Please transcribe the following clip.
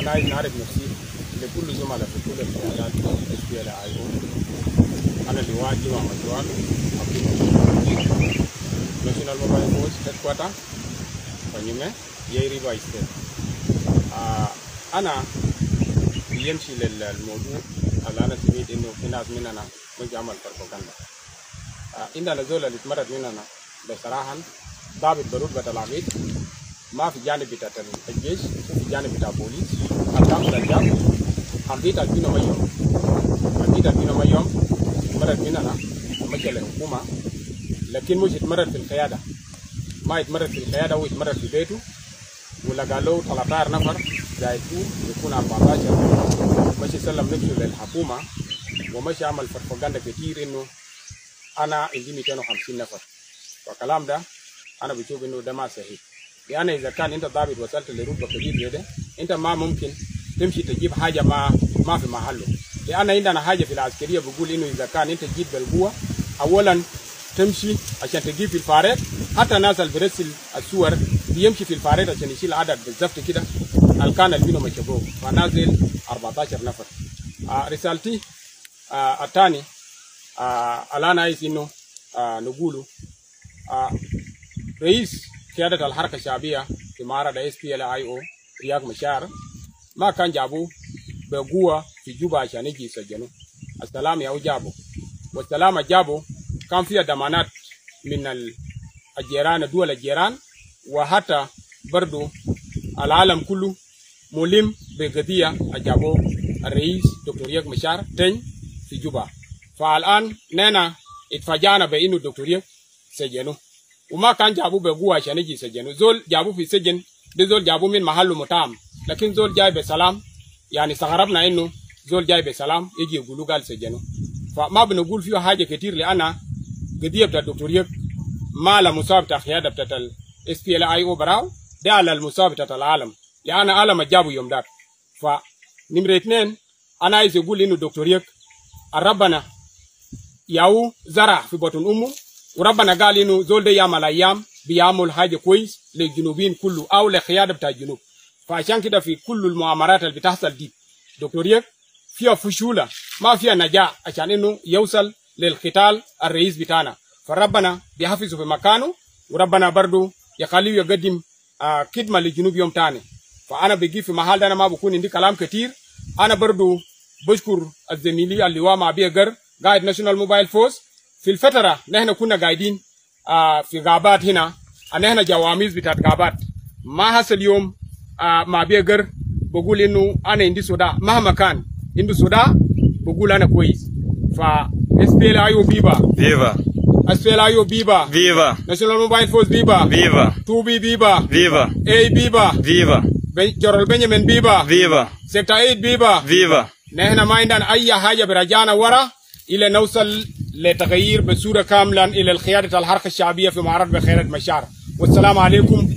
أنا عايز نعرف نفسي لكل زملاء في كل القيادات SPLIO. أنا لواء جمع مجوال National Mobile Force Headquarter Fanyume Yei River State. أنا يمشي للموضوع اللي أنا سمعت إنه في ناس مننا مش عمل بروباغندا. عندنا زول اللي اتمرد مننا بصراحة ضابط برتبة العقيد ما في جانب بتاع الجيش وفي جانب بتاع البوليس. الكام رجال حمديت البينو ميوم اتمرد مننا مشى للحكومة، لكن مش اتمرد في القيادة، ما اتمرد في القيادة واتمرد في بيته ولا قالوا 13 نفر زايدين يكون 14 مشي سلم نفسه للحكومة ومشي عمل بروباغندا كتير إنه أنا عندي 250 نفر. فالكلام ده أنا بشوف إنه ده ما صحيح، لأن إذا كان أنت ضابط وصلت لرتبة كبيرة كده أنت ما ممكن تمشي تجيب حاجة ما في محله، لأن عندنا حاجة في العسكرية بقول إنه إذا كان أنت جيت بالقوة أولا تمشي عشان تجيب في الفارات، حتى الناس اللي بيرسل الصور بيمشي في الفارات عشان يشيل عدد بالضبط كده الكان البينو مشبوه فنازل 14 نفر. رسالتي الثاني الآن عايز إنه نقوله رئيس قيادة الحركة الشعبية في معرض SPLIO رياض مشار ما كان جابوه بقوة في جوبا عشان يجي يسجنوه. السلام يا جابو والسلام جابو كان فيها ضمانات من الجيران دول الجيران، وحتى برضو العالم كله ملم بقضية أجابوه الرئيس دكتور رياض مشار تاني في جوبا. فالآن نحن اتفاجأنا بأنه دكتور رياض سجنوه وما كان جابوه بقوة عشان يجي يسجنوه. زول جابوه في سجن ده زول جابوه من محله متام، لكن زول جاي بسلام، يعني استغربنا إنه زول جاي بسلام يجي يقولوا قال سجنوه. فما بنقول فيه حاجة كتير لأن قضية بتاع الدكتور رياض ما على مستوى بتاع قيادة بتاع SPLIO براو، ده على المستوى بتاع العالم، لأن العالم جابوا يوم ده. فنمرة 2 أنا عايز أقول إنه الدكتور رياض ربنا ياو زرع في بطن أمه، وربنا قال إنه زول ده يعمل أيام بيعمل حاجة كويس للجنوبين كله أو للقيادة بتاع الجنوب. فعشان كده في كل المؤامرات اللي بتحصل دي دكتور رياض فيها فشولة ما فيها نجاح عشان إنه يوصل للقتال الرئيس بتاعنا. فربنا بيحفظه في مكانه، وربنا برضو يخليه يقدم خدمة للجنوب يوم تاني. فأنا بجي في محل ده أنا ما بكون عندي كلام كتير. أنا برضو بشكر الزميلي اللواء معبيه قر قائد ناشونال موبايل فورس. في الفترة نحن كنا قاعدين في غابات هنا، نحن جواميز بتاعت غابات. ما حصل يوم معبيه قر بقول إنه أنا عندي صداع، مهما كان عندي صداع بقول أنا كويس. ف SPLIO بيبا SPLIO بيبا ناشونال موبايل فورس بيبا 2B بيبا A بيبا جورال بنيامين بيبا سيكتور 8 بيبا. نحن ما عندنا أي حاجة برجعنا ورا إلى نوصل لتغيير بصورة كاملة إلى القيادة الحركة الشعبية في معرض بخيرة مشار. والسلام عليكم.